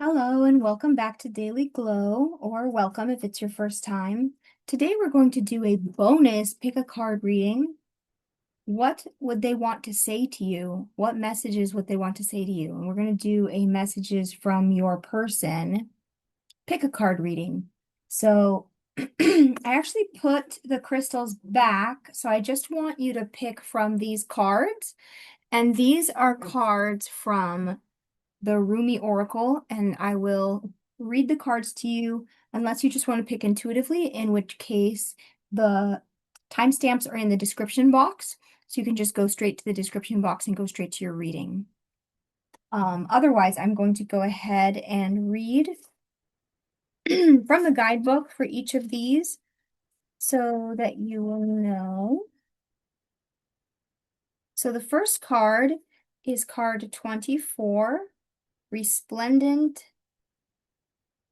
Hello and welcome back to Daily Glow, or welcome if it's your first time. Today we're going to do a bonus pick a card reading. What would they want to say to you? What messages would they want to say to you? And we're going to do a messages from your person pick a card reading. So I actually put the crystals back, so I just want you to pick from these cards. And these are cards from the Rumi Oracle, and I will read the cards to you unless you just want to pick intuitively, in which case the timestamps are in the description box. So you can just go straight to the description box and go straight to your reading. Otherwise, I'm going to go ahead and read from the guidebook for each of these so that you will know. So the first card is card 24, Resplendent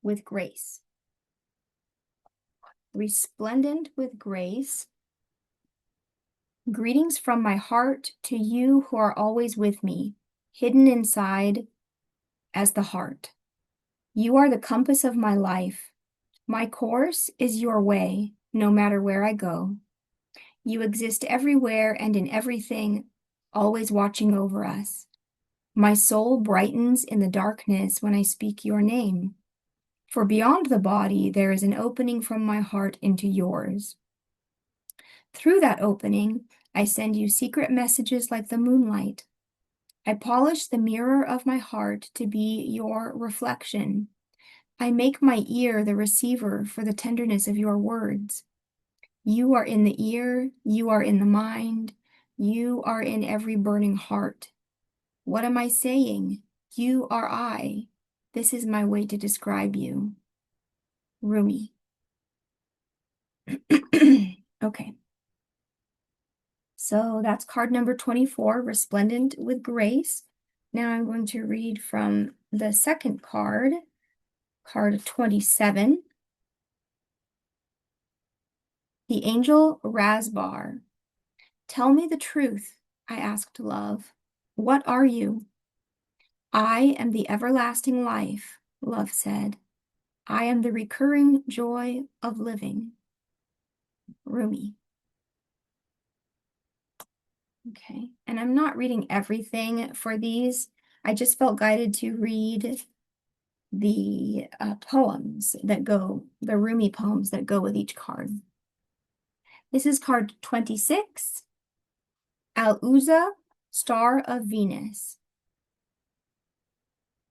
with Grace. Resplendent with grace. Greetings from my heart to you who are always with me, hidden inside as the heart. You are the compass of my life. My course is your way, no matter where I go. You exist everywhere and in everything, always watching over us. My soul brightens in the darkness when I speak your name. For beyond the body, there is an opening from my heart into yours. Through that opening, I send you secret messages like the moonlight. I polish the mirror of my heart to be your reflection. I make my ear the receiver for the tenderness of your words. You are in the ear, you are in the mind, you are in every burning heart. What am I saying? You are I. This is my way to describe you. Rumi. Okay. So that's card number 24, Resplendent with Grace. Now I'm going to read from the second card, card 27. The angel Razbar. Tell me the truth, I asked love. What are you? I am the everlasting life, love said. I am the recurring joy of living. Rumi. Okay, and I'm not reading everything for these. I just felt guided to read the poems that go, the Rumi poems that go with each card. This is card 26, Al-Uzza, Star of Venus.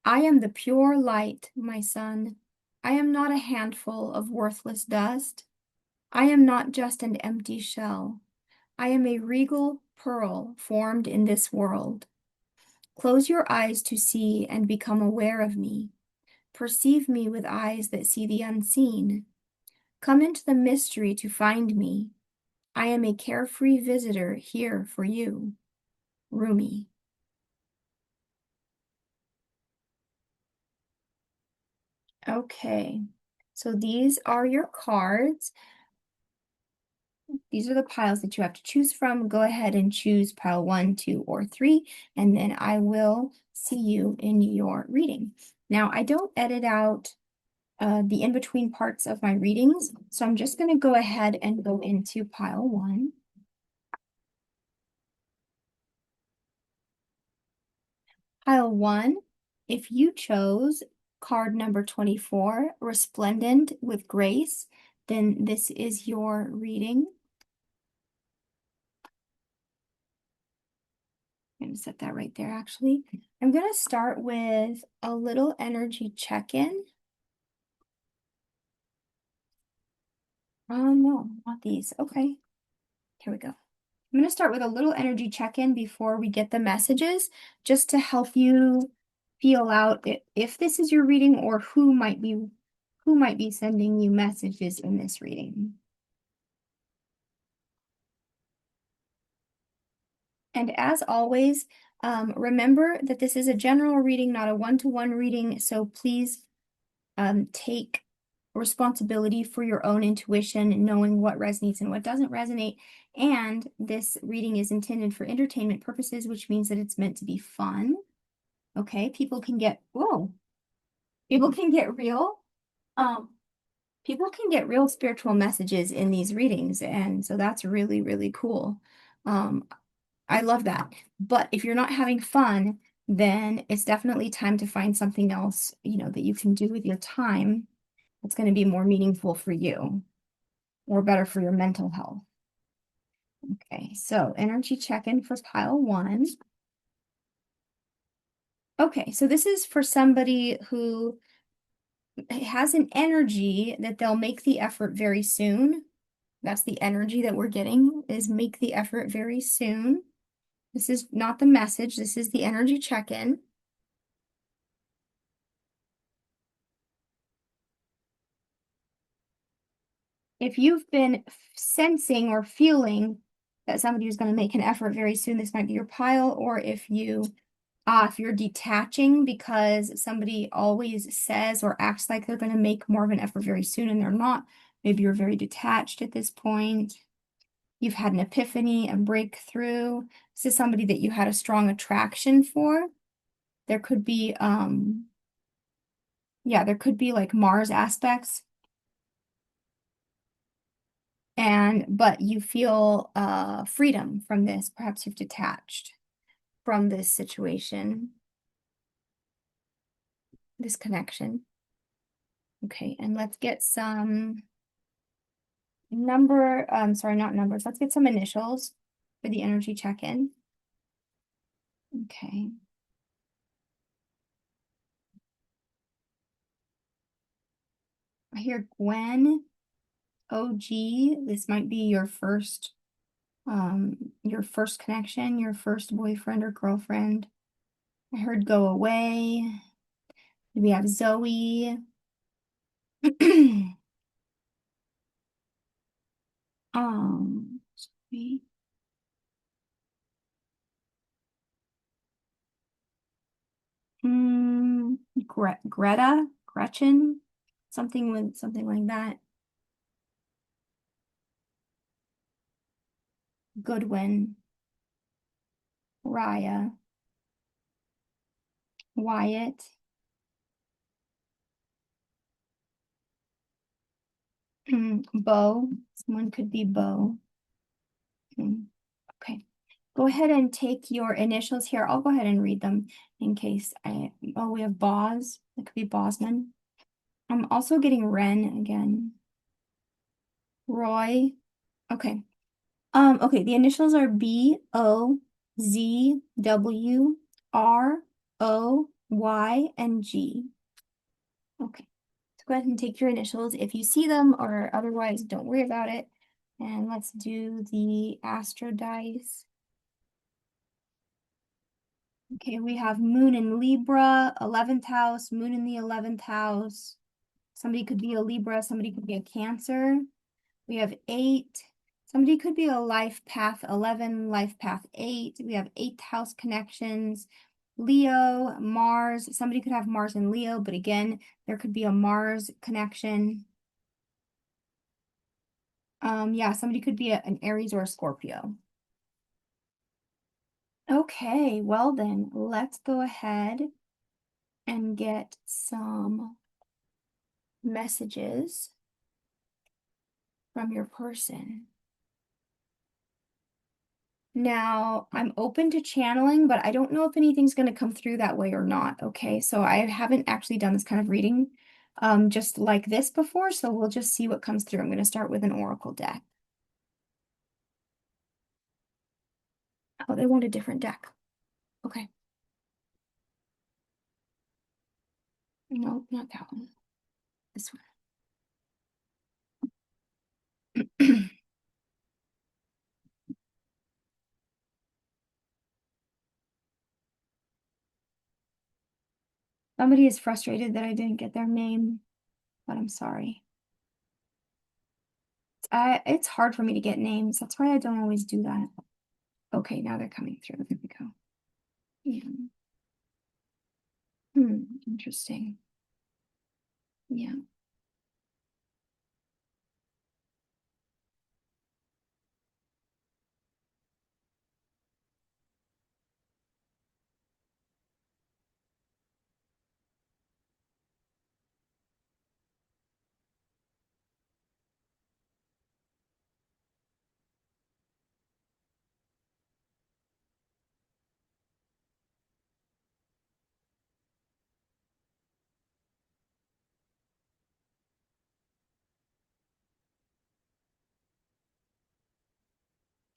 I am the pure light, my son. I am not a handful of worthless dust. I am not just an empty shell. I am a regal pearl formed in this world. Close your eyes to see and become aware of me. Perceive me with eyes that see the unseen. Come into the mystery to find me. I am a carefree visitor here for you. Rumi. Okay, so these are your cards. These are the piles that you have to choose from. Go ahead and choose pile 1, 2, or 3, and then I will see you in your reading. Now, I don't edit out the in-between parts of my readings, so I'm just going to go ahead and go into pile 1. Pile 1, if you chose card number 24, Resplendent with Grace, then this is your reading. I'm going to set that right there, actually. I'm going to start with a little energy check-in. Oh, no, not these. Okay, here we go. I'm going to start with a little energy check-in before we get the messages, just to help you feel out if this is your reading or who might be sending you messages in this reading. And as always, remember that this is a general reading, not a one-to-one reading, so please take responsibility for your own intuition, knowing what resonates and what doesn't resonate. And this reading is intended for entertainment purposes, which means that it's meant to be fun. Okay, people can get, whoa, People can get real. Um, People can get real spiritual messages in these readings, and so that's really, really cool. Um, I love that. But if you're not having fun, then it's definitely time to find something else, that you can do with your time that's going to be more meaningful for you or better for your mental health. Okay, so energy check-in for pile one. Okay, so this is for somebody who has an energy that they'll make the effort very soon. That's the energy that we're getting, is make the effort very soon. This is not the message, this is the energy check-in. If you've been sensing or feeling that somebody is going to make an effort very soon, this might be your pile, or if you're detaching because somebody always says or acts like they're going to make more of an effort very soon and they're not, maybe you're very detached at this point. You've had an epiphany, a breakthrough. This is somebody that you had a strong attraction for. There could be, yeah, there could be like Mars aspects. But you feel freedom from this. Perhaps you've detached from this situation, this connection. Okay, and let's get some sorry, not numbers. Let's get some initials for the energy check-in. Okay. I hear Gwen, OG. This might be your first connection, your first boyfriend or girlfriend. I heard go away. We have Zoe. Zoe. Greta, Gretchen, something like that. Goodwin, Raya, Wyatt, Bo. Someone could be Bo. Okay. Go ahead and take your initials here. I'll go ahead and read them in case we have Boz. That could be Bosman. I'm also getting Ren again. Roy. Okay. Okay, the initials are BOZWROY and G. Okay. So go ahead and take your initials if you see them, or otherwise don't worry about it. And let's do the Astro dice. Okay, we have Moon in Libra, 11th house, Moon in the 11th house. Somebody could be a Libra, somebody could be a Cancer. We have 8. Somebody could be a life path 11, life path 8. We have 8th house connections. Leo, Mars. Somebody could have Mars and Leo, but again, there could be a Mars connection. Yeah, somebody could be an Aries or a Scorpio. Okay, well then, let's go ahead and get some messages from your person. Now, I'm open to channeling, but I don't know if anything's going to come through that way or not. Okay, so I haven't actually done this kind of reading just like this before, so we'll just see what comes through. I'm going to start with an oracle deck. Oh, they want a different deck. Okay. No, not that one. This one. Somebody is frustrated that I didn't get their name, but I'm sorry. It's hard for me to get names. That's why I don't always do that. Okay, now they're coming through. There we go. Yeah. Interesting. Yeah.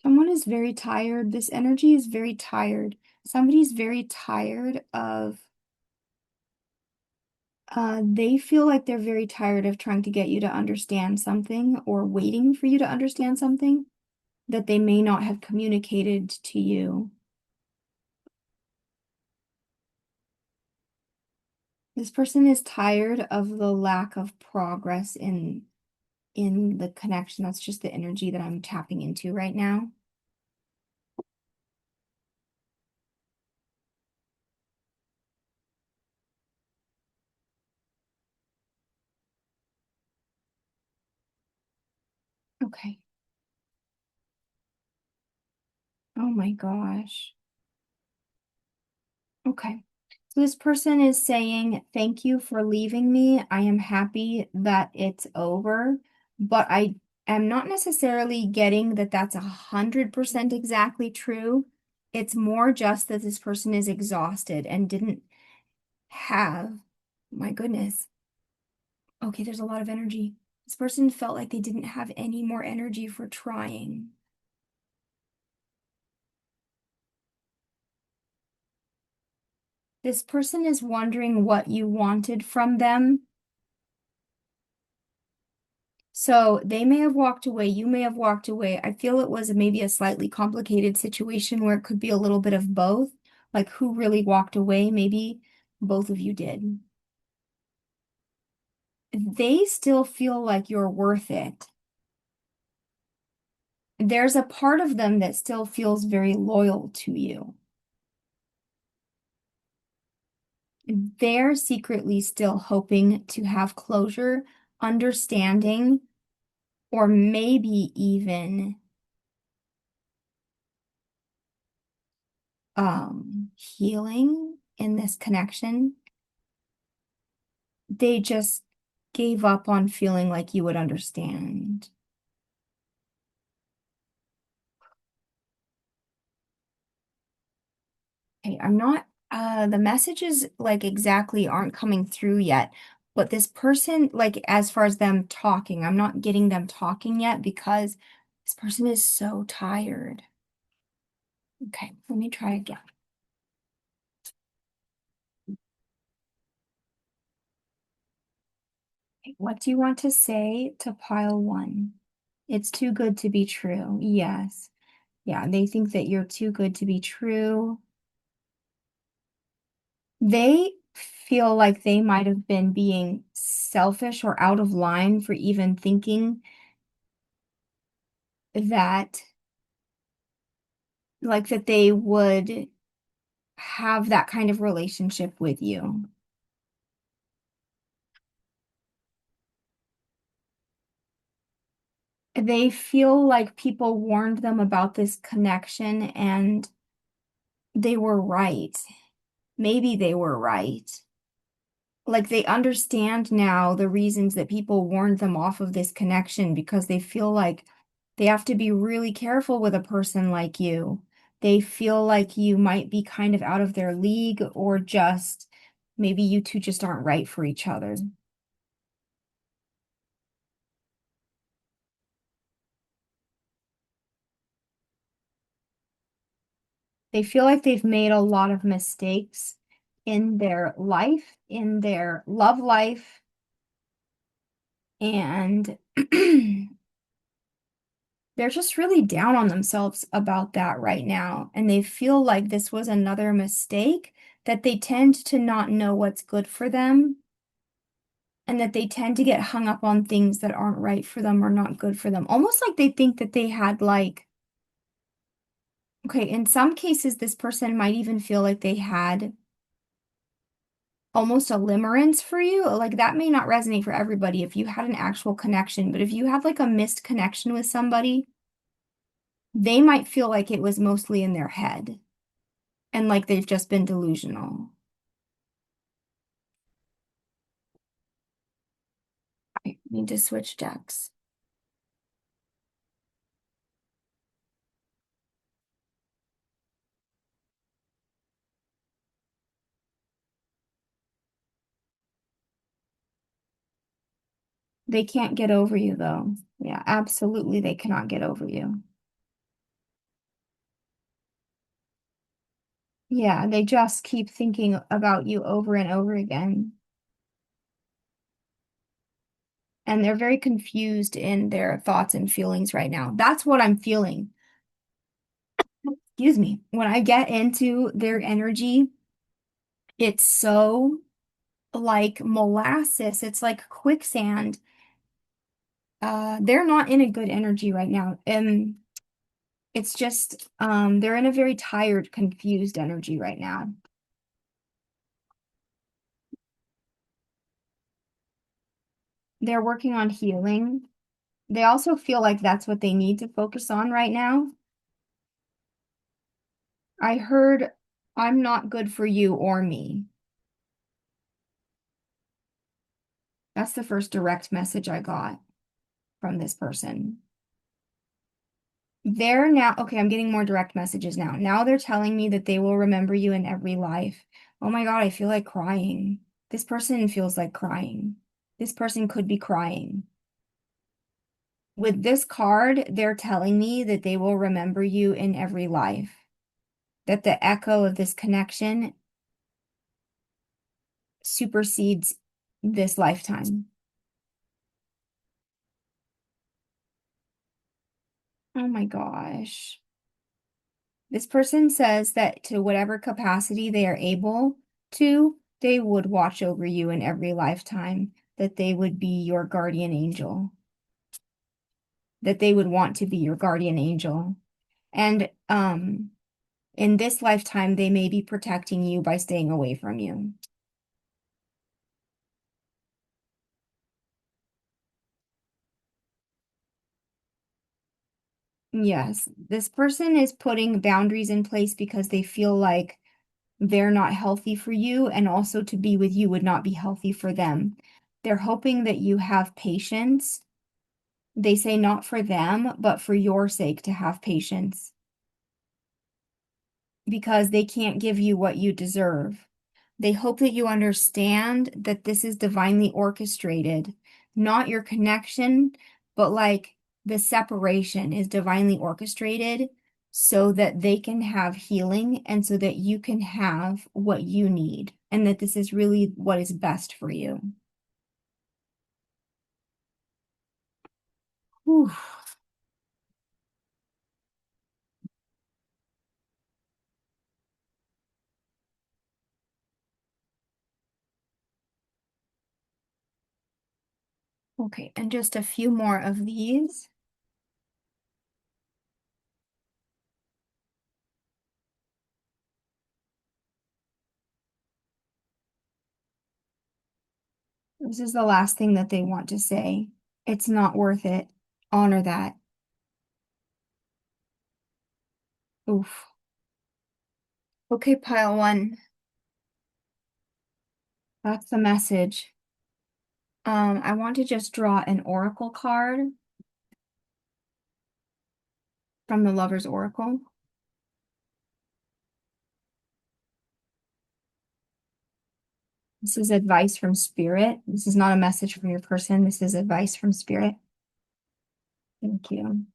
Someone is very tired. This energy is very tired. Somebody's very tired of, they feel like they're very tired of trying to get you to understand something or waiting for you to understand something that they may not have communicated to you. This person is tired of the lack of progress in the connection. That's just the energy that I'm tapping into right now. Okay. Oh my gosh. Okay. So this person is saying, thank you for leaving me. I am happy that it's over, but I am not necessarily getting that that's 100% exactly true. It's more just that this person is exhausted and didn't have, my goodness. Okay, there's a lot of energy. This person felt like they didn't have any more energy for trying. This person is wondering what you wanted from them. So they may have walked away, you may have walked away. I feel it was maybe a slightly complicated situation where it could be a little bit of both. Like who really walked away? Maybe both of you did. They still feel like you're worth it. There's a part of them that still feels very loyal to you. They're secretly still hoping to have closure, understanding, or maybe even healing in this connection. They just gave up on feeling like you would understand. Okay, I'm not, the messages like exactly aren't coming through yet, but this person, like as far as them talking, I'm not getting them talking yet because this person is so tired. Okay, let me try again. Okay, what do you want to say to pile one? It's too good to be true. Yes. Yeah, they think that you're too good to be true. They feel like they might have been being selfish or out of line for even thinking that, like, that they would have that kind of relationship with you. They feel like people warned them about this connection and they were right. Maybe they were right. Like they understand now the reasons that people warned them off of this connection because they feel like they have to be really careful with a person like you. They feel like you might be kind of out of their league or just maybe you two just aren't right for each other. They feel like they've made a lot of mistakes in their life, in their love life, and they're just really down on themselves about that right now. And they feel like this was another mistake, that they tend to not know what's good for them, and that they tend to get hung up on things that aren't right for them or not good for them. Almost like they think that they had like, okay, in some cases, this person might even feel like they had almost a limerence for you. Like that may not resonate for everybody if you had an actual connection, but if you have like a missed connection with somebody, they might feel like it was mostly in their head and like they've just been delusional. I need to switch decks. They can't get over you though. Yeah, absolutely they cannot get over you. Yeah, they just keep thinking about you over and over again. And they're very confused in their thoughts and feelings right now. That's what I'm feeling. Excuse me. When I get into their energy, it's so like molasses. It's like quicksand. They're not in a good energy right now. And it's just they're in a very tired, confused energy right now. They're working on healing. They also feel like that's what they need to focus on right now. I heard I'm not good for you or me. That's the first direct message I got from this person. They're now, okay, I'm getting more direct messages now. Now they're telling me that they will remember you in every life. Oh my God, I feel like crying. This person feels like crying. This person could be crying. With this card, they're telling me that they will remember you in every life, that the echo of this connection supersedes this lifetime. Oh my gosh. This person says that to whatever capacity they are able to, they would watch over you in every lifetime, that they would be your guardian angel, that they would want to be your guardian angel. And in this lifetime, they may be protecting you by staying away from you. Yes, this person is putting boundaries in place because they feel like they're not healthy for you, and also to be with you would not be healthy for them. They're hoping that you have patience. They say not for them, but for your sake to have patience because they can't give you what you deserve. They hope that you understand that this is divinely orchestrated, not your connection, but like the separation is divinely orchestrated so that they can have healing and so that you can have what you need, and that this is really what is best for you. Whew. Okay, and just a few more of these. This is the last thing that they want to say. It's not worth it. Honor that. Oof. Okay, pile one. That's the message. I want to just draw an oracle card from the Lover's Oracle. This is advice from Spirit. This is not a message from your person. This is advice from Spirit. Thank you.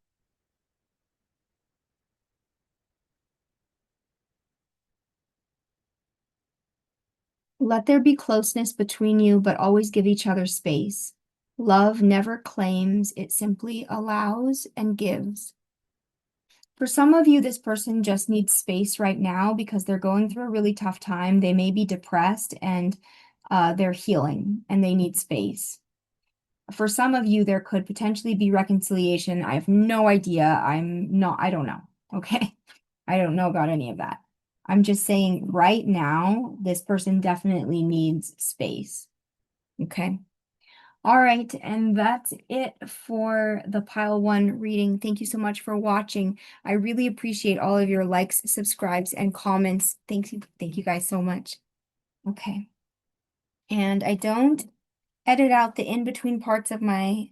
Let there be closeness between you, but always give each other space. Love never claims, it simply allows and gives. For some of you, this person just needs space right now because they're going through a really tough time. They may be depressed and they're healing and they need space. For some of you, there could potentially be reconciliation. I have no idea. I don't know. Okay. I don't know about any of that. I'm just saying right now, this person definitely needs space. Okay. All right, and that's it for the pile one reading. Thank you so much for watching. I really appreciate all of your likes, subscribes, and comments. Thank you guys so much. Okay. And I don't edit out the in-between parts of my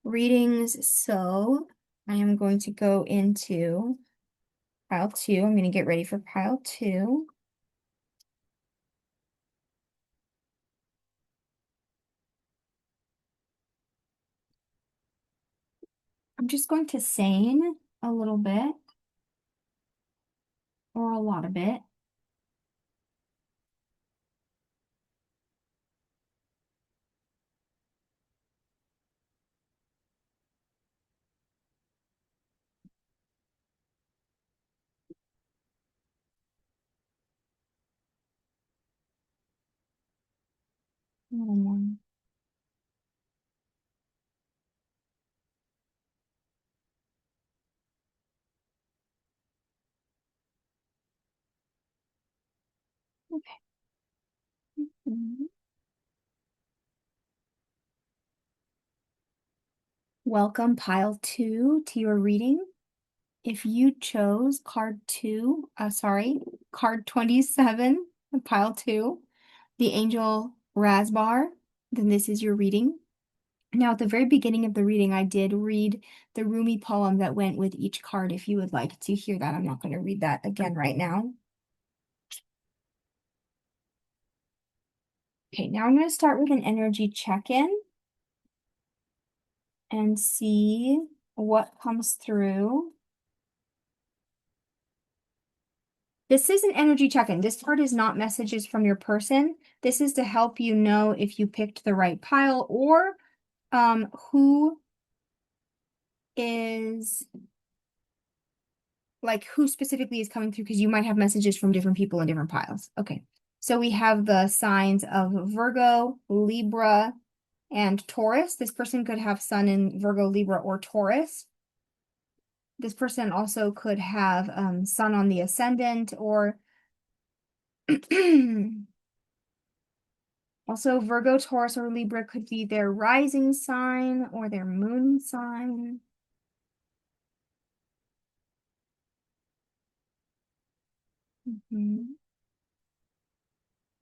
readings, so I am going to go into pile two. I'm going to get ready for pile two. I'm just going to sing a little bit or a lot of it. little more. Okay. Mhm. Welcome, pile two, to your reading. If you chose card 27, pile two, the angel Razbar, then this is your reading. Now, at the very beginning of the reading, I did read the Rumi poem that went with each card. If you would like to hear that, I'm not going to read that again right now. Okay, now I'm going to start with an energy check-in and see what comes through. This is an energy check-in. This part is not messages from your person. This is to help you know if you picked the right pile or who is who specifically is coming through, because you might have messages from different people in different piles. Okay, so we have the signs of Virgo, Libra, and Taurus. This person could have Sun in Virgo, Libra, or Taurus. This person also could have Sun on the ascendant, or also Virgo, Taurus, or Libra could be their rising sign or their moon sign.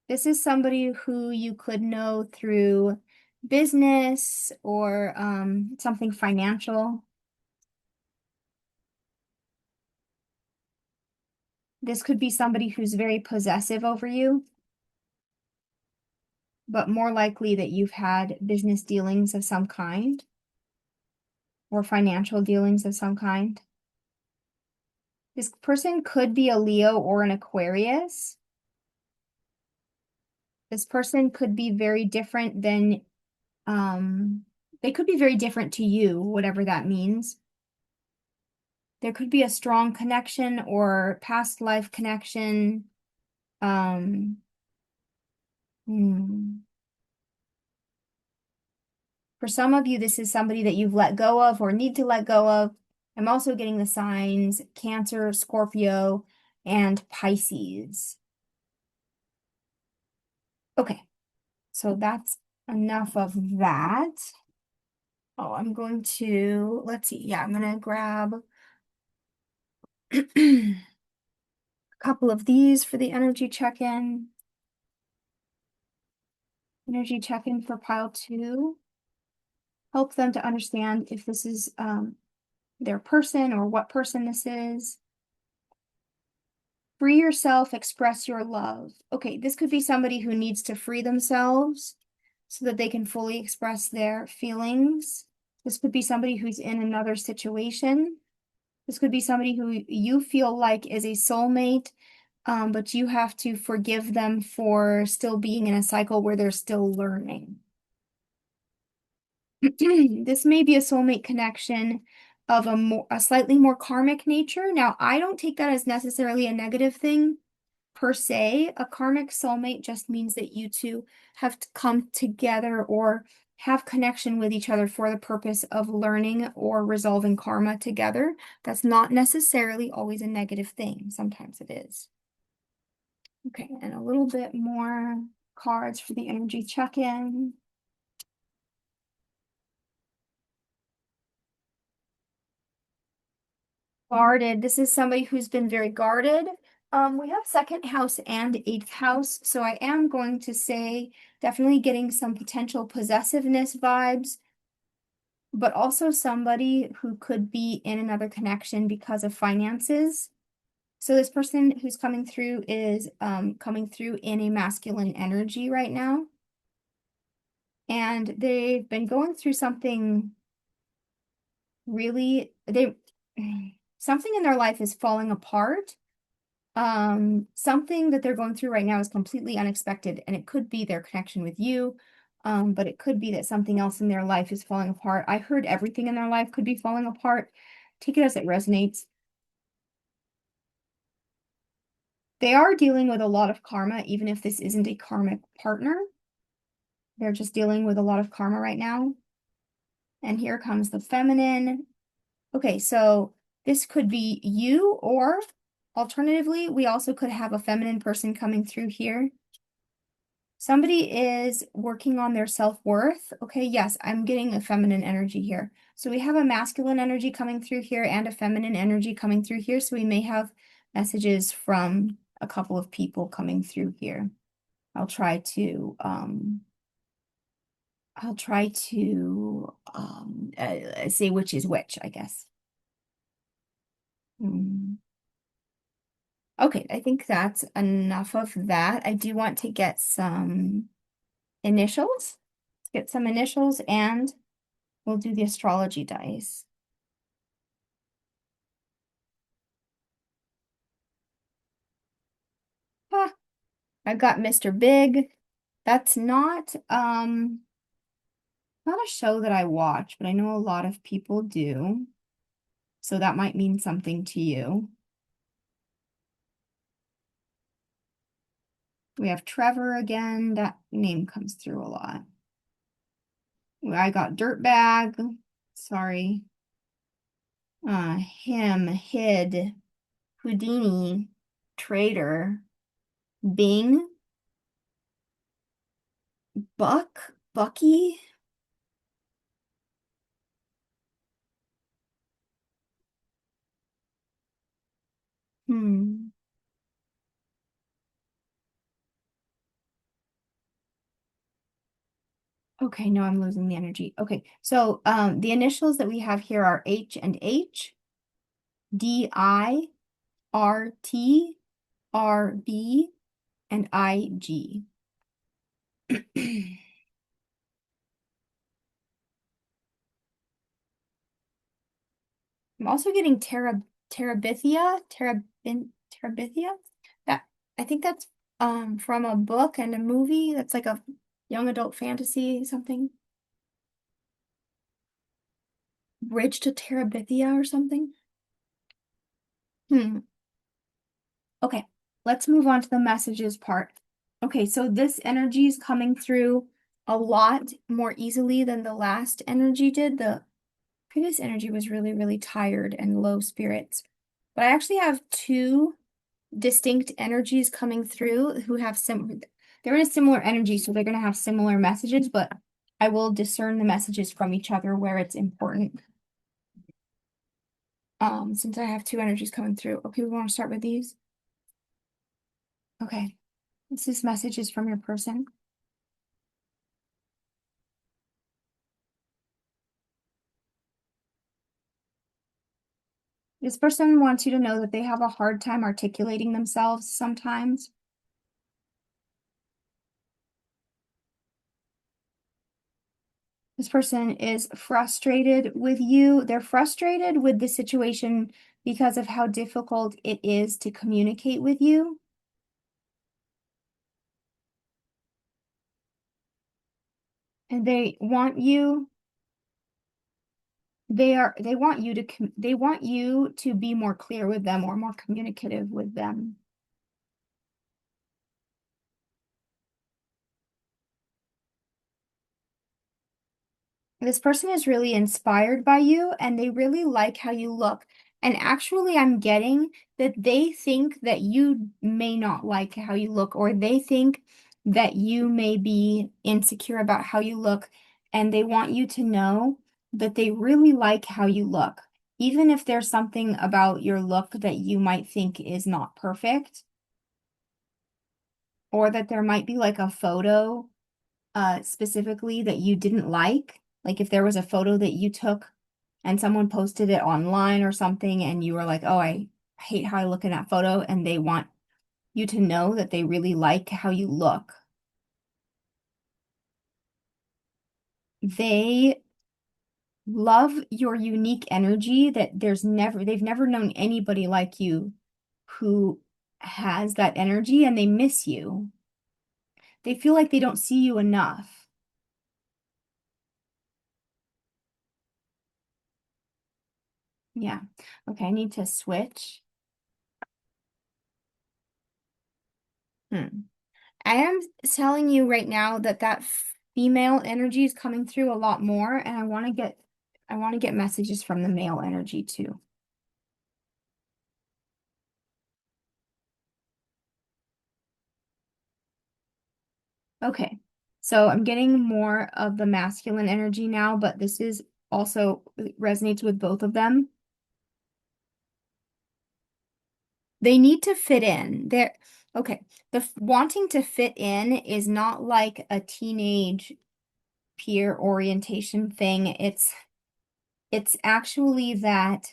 This is somebody who you could know through business or something financial. This could be somebody who's very possessive over you, but more likely that you've had business dealings of some kind or financial dealings of some kind. This person could be a Leo or an Aquarius. This person could be very different than, they could be very different to you, whatever that means. There could be a strong connection or past life connection. Um, hmm. For some of you, this is somebody that you've let go of or need to let go of. I'm also getting the signs Cancer, Scorpio, and Pisces. Okay, so that's enough of that. Oh, I'm going to, let's see. Yeah, I'm going to grab a couple of these for the energy check-in. Energy check-in for pile two. Help them to understand if this is their person or what person this is. Free yourself, express your love. Okay, this could be somebody who needs to free themselves so that they can fully express their feelings. This could be somebody who's in another situation. This could be somebody who you feel like is a soulmate, but you have to forgive them for still being in a cycle where they're still learning. This may be a soulmate connection of a slightly more karmic nature. Now, I don't take that as necessarily a negative thing per se. A karmic soulmate just means that you two have to come together or have connection with each other for the purpose of learning or resolving karma together. That's not necessarily always a negative thing. Sometimes it is. Okay, and a little bit more cards for the energy check-in. Guarded. This is somebody who's been very guarded. We have second house and eighth house, so I am going to say definitely getting some potential possessiveness vibes, but also somebody who could be in another connection because of finances. So this person who's coming through is coming through in a masculine energy right now, and they've been going through something really, something in their life is falling apart. Something that they're going through right now is completely unexpected, and it could be their connection with you, but it could be that something else in their life is falling apart. I heard everything in their life could be falling apart. Take it as it resonates. They are dealing with a lot of karma, even if this isn't a karmic partner. They're just dealing with a lot of karma right now. And here comes the feminine. Okay, so this could be you, or alternatively, we also could have a feminine person coming through here. Somebody is working on their self-worth. Okay, yes, I'm getting a feminine energy here. So we have a masculine energy coming through here and a feminine energy coming through here. So we may have messages from a couple of people coming through here. I'll try to say which is which, I guess. Hmm. Okay, I think that's enough of that. I do want to get some initials. Let's get some initials and we'll do the astrology dice. Ah, I've got Mr. Big. That's not a show that I watch, but I know a lot of people do. So that might mean something to you. We have Trevor again. That name comes through a lot. I got Dirtbag. Sorry. Him, Hid, Houdini, Traitor, Bing, Bucky. Hmm. Okay, no, I'm losing the energy. Okay, so the initials that we have here are H and H, D-I, R-T, R-B, and I-G. I'm also getting Terabithia. That I think that's from a book and a movie. That's like a young adult fantasy something. Bridge to Terabithia or something. Hmm. Okay, let's move on to the messages part. Okay, so this energy is coming through a lot more easily than the last energy did. The previous energy was really, really tired and low spirits. But I actually have two distinct energies coming through who have they're in a similar energy, so they're going to have similar messages, but I will discern the messages from each other where it's important. Since I have two energies coming through. Okay, we want to start with these. Okay, this message is from your person. This person wants you to know that they have a hard time articulating themselves sometimes. This person is frustrated with you. They're frustrated with the situation because of how difficult it is to communicate with you. And they want you to be more clear with them or more communicative with them. This person is really inspired by you and they really like how you look. And actually, I'm getting that they think that you may not like how you look, or they think that you may be insecure about how you look. And they want you to know that they really like how you look. Even if there's something about your look that you might think is not perfect, or that there might be like a photo specifically that you didn't like if there was a photo that you took and someone posted it online or something and you were like, oh, I hate how I look in that photo, and they want you to know that they really like how you look. They love your unique energy that they've never known anybody like you who has that energy, and they miss you. They feel like they don't see you enough. Yeah. Okay, I need to switch. Hmm. I am telling you right now that female energy is coming through a lot more, and I want to get messages from the male energy too. Okay. So I'm getting more of the masculine energy now, but this is also resonates with both of them. They need to fit in. They're okay. Wanting to fit in is not like a teenage peer orientation thing. It's actually that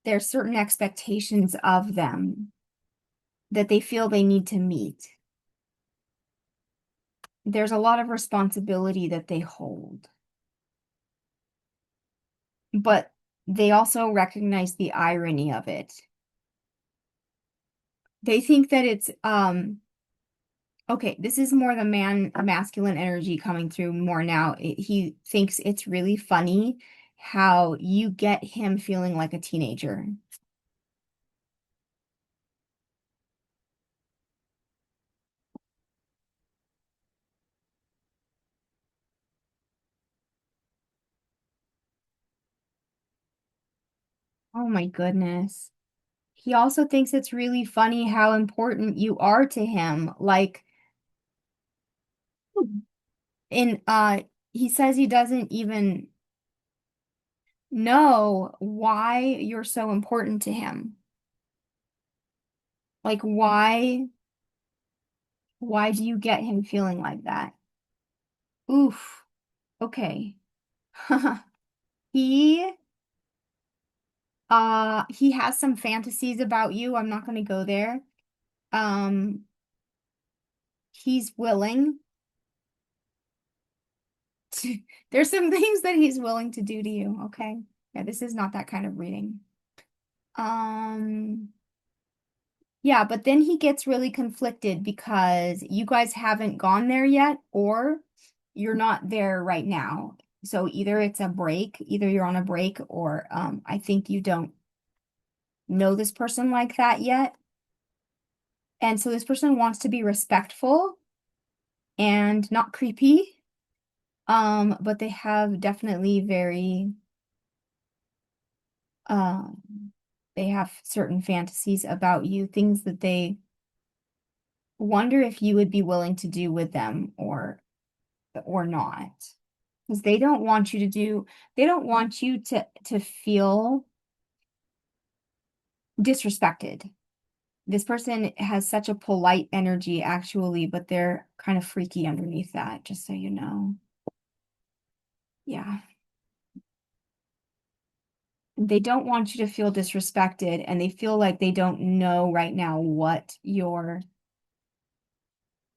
there's certain expectations of them that they feel they need to meet. There's a lot of responsibility that they hold, but they also recognize the irony of it. They think that it's okay, this is more the masculine energy coming through more now. He thinks it's really funny how you get him feeling like a teenager. Oh my goodness. He also thinks it's really funny how important you are to him. Like in he says he doesn't even know why you're so important to him. Like why do you get him feeling like that? Oof. Okay. He he has some fantasies about you. I'm not going to go there. Um he's willing to, there's some things that he's willing to do to you, okay? Yeah, this is not that kind of reading. Um yeah, but then he gets really conflicted because you guys haven't gone there yet, or you're not there right now. So either it's a break, either you're on a break, or I think you don't know this person like that yet. And so this person wants to be respectful and not creepy. But they have definitely very um they have certain fantasies about you, things that they wonder if you would be willing to do with them or not. Because they don't want you to feel disrespected. This person has such a polite energy actually, but they're kind of freaky underneath that, just so you know. Yeah. They don't want you to feel disrespected, and they feel like they don't know right now what you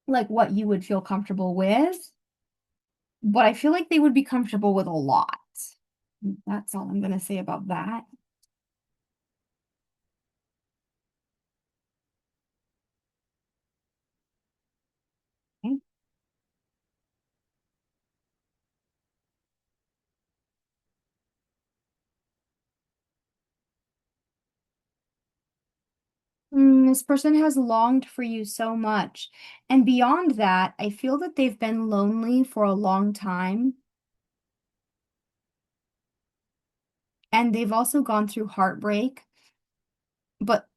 would feel comfortable with, but I feel like they would be comfortable with a lot. That's all I'm gonna say about that. Okay. This person has longed for you so much. And beyond that, I feel that they've been lonely for a long time. And they've also gone through heartbreak, but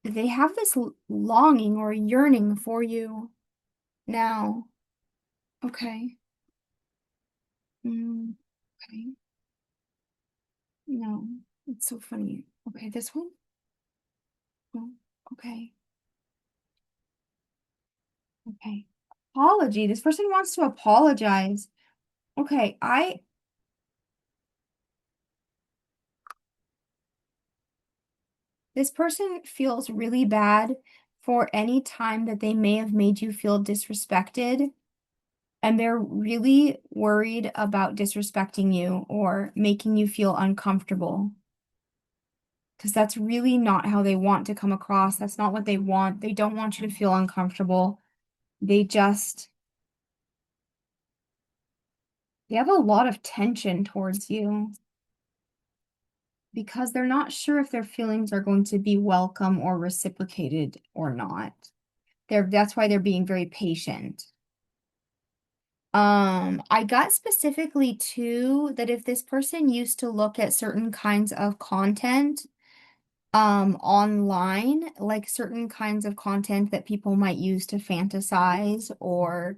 they have this longing or yearning for you now. Okay. Okay. No, it's so funny. Okay, this one? Oh, okay. Okay. Apology. This person wants to apologize. Okay, this person feels really bad for any time that they may have made you feel disrespected, and they're really worried about disrespecting you or making you feel uncomfortable. Because that's really not how they want to come across. That's not what they want. They don't want you to feel uncomfortable. They just, they have a lot of tension towards you because they're not sure if their feelings are going to be welcome or reciprocated or not. That's why they're being very patient. I got specifically too that if this person used to look at certain kinds of content, online, like certain kinds of content that people might use to fantasize or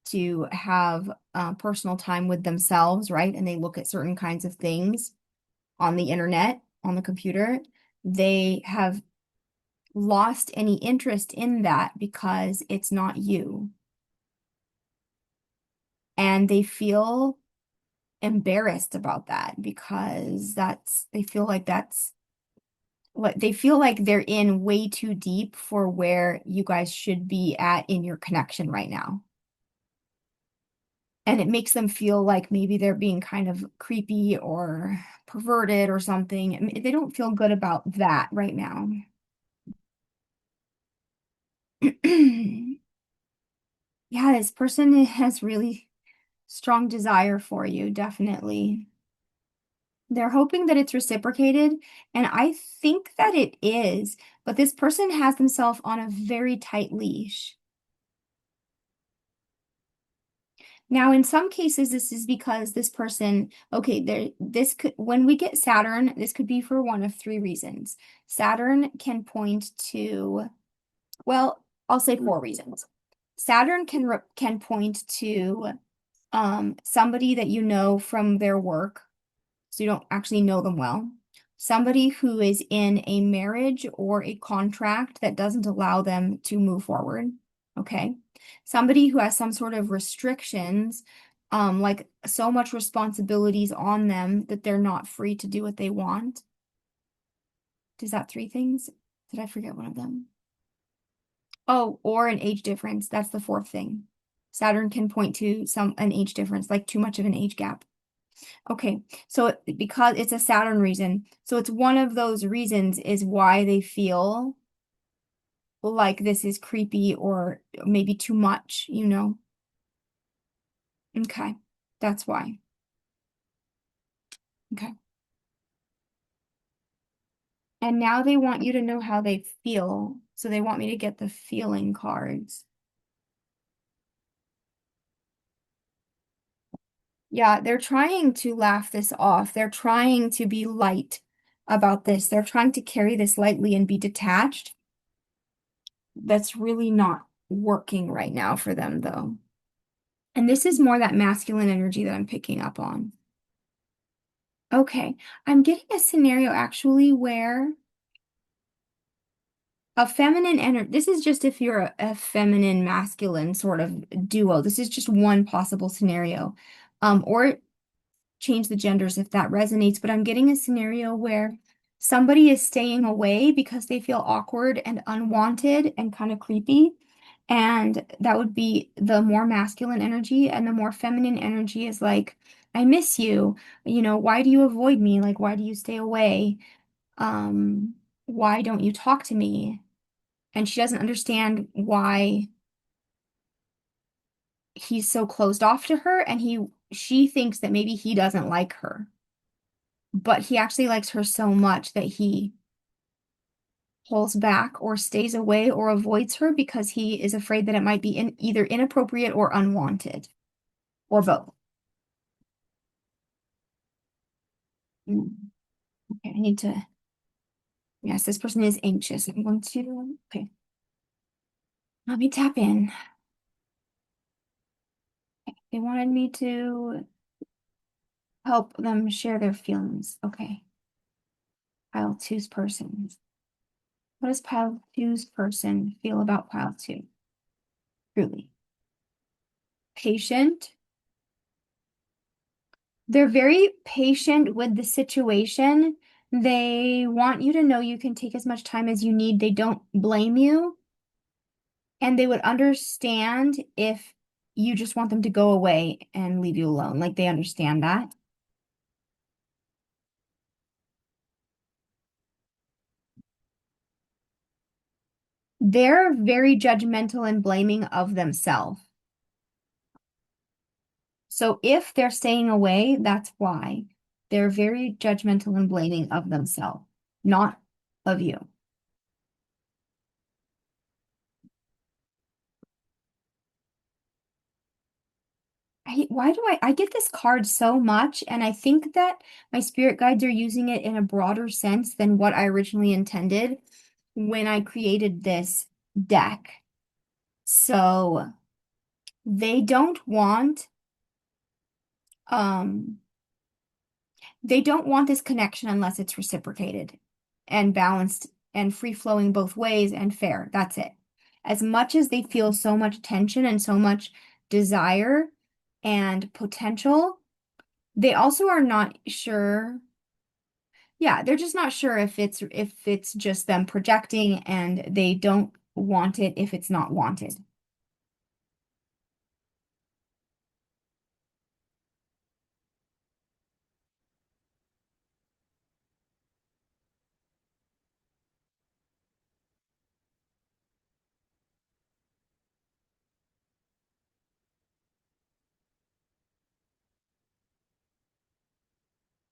to have personal time with themselves, right? And they look at certain kinds of things on the internet, on the computer, they have lost any interest in that because it's not you. And they feel embarrassed about that because they feel like that's what they feel like they're in way too deep for where you guys should be at in your connection right now. And it makes them feel like maybe they're being kind of creepy or perverted or something. I mean, they don't feel good about that right now. Yeah, this person has really strong desire for you, definitely. They're hoping that it's reciprocated, and I think that it is, but this person has themselves on a very tight leash. Now, in some cases, this is because this person, okay, this could, when we get Saturn, this could be for one of three reasons. Saturn can point to, well, I'll say four reasons. Saturn can point to somebody that you know from their work, so you don't actually know them well. Somebody who is in a marriage or a contract that doesn't allow them to move forward. Okay. Somebody who has some sort of restrictions, like so much responsibilities on them that they're not free to do what they want. Is that three things? Did I forget one of them? Oh, or an age difference. That's the fourth thing. Saturn can point to an age difference, like too much of an age gap. Okay, so because it's a Saturn reason, so it's one of those reasons is why they feel like this is creepy or maybe too much, you know? Okay, that's why. Okay. And now they want you to know how they feel. So they want me to get the feeling cards. Yeah, they're trying to laugh this off. They're trying to be light about this. They're trying to carry this lightly and be detached. That's really not working right now for them, though. And this is more that masculine energy that I'm picking up on. Okay, I'm getting a scenario actually where a feminine energy, this is just if you're a feminine masculine sort of duo. This is just one possible scenario. Or change the genders if that resonates, but I'm getting a scenario where somebody is staying away because they feel awkward and unwanted and kind of creepy. And that would be the more masculine energy, and the more feminine energy is like, I miss you. You know, why do you avoid me? Like, why do you stay away? Um, why don't you talk to me? And she doesn't understand why he's so closed off to her, and she thinks that maybe he doesn't like her. But he actually likes her so much that he pulls back or stays away or avoids her because he is afraid that it might be either inappropriate or unwanted or both. Mm, Okay, I need to, yes, this person is anxious. I'm going to, okay, let me tap in. They wanted me to help them share their feelings. Okay, pile two's person. What does pile two's person feel about pile two? Truly. Patient. They're very patient with the situation. They want you to know you can take as much time as you need. They don't blame you, and they would understand if you just want them to go away and leave you alone. Like they understand that. They're very judgmental and blaming of themselves. So if they're staying away, that's why. They're very judgmental and blaming of themselves, not of you. why do I get this card so much, and I think that my spirit guides are using it in a broader sense than what I originally intended when I created this deck. So they don't want um they don't want this connection unless it's reciprocated and balanced and free flowing both ways and fair. That's it. As much as they feel so much tension and so much desire and potential, they also are not sure. Yeah, they're just not sure if it's just them projecting and they don't want it if it's not wanted.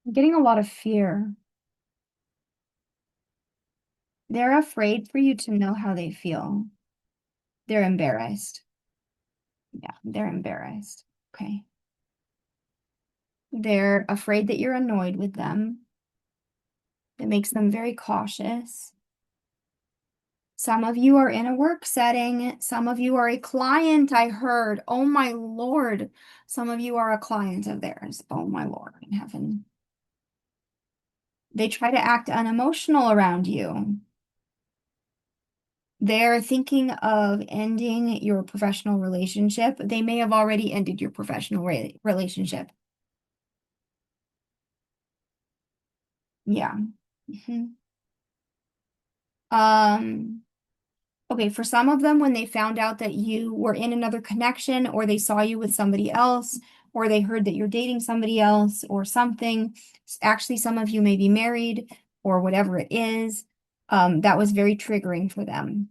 I'm getting a lot of fear. They're afraid for you to know how they feel. They're embarrassed. Yeah, they're embarrassed. Okay. They're afraid that you're annoyed with them. It makes them very cautious. Some of you are in a work setting. Some of you are a client, I heard. Oh my Lord. Some of you are a client of theirs. Oh my Lord in heaven. They try to act unemotional around you. They're thinking of ending your professional relationship. They may have already ended your professional relationship. Yeah. Mhm. Um, okay, for some of them, when they found out that you were in another connection, or they saw you with somebody else, or they heard that you're dating somebody else or something, actually, some of you may be married or whatever it is, that was very triggering for them.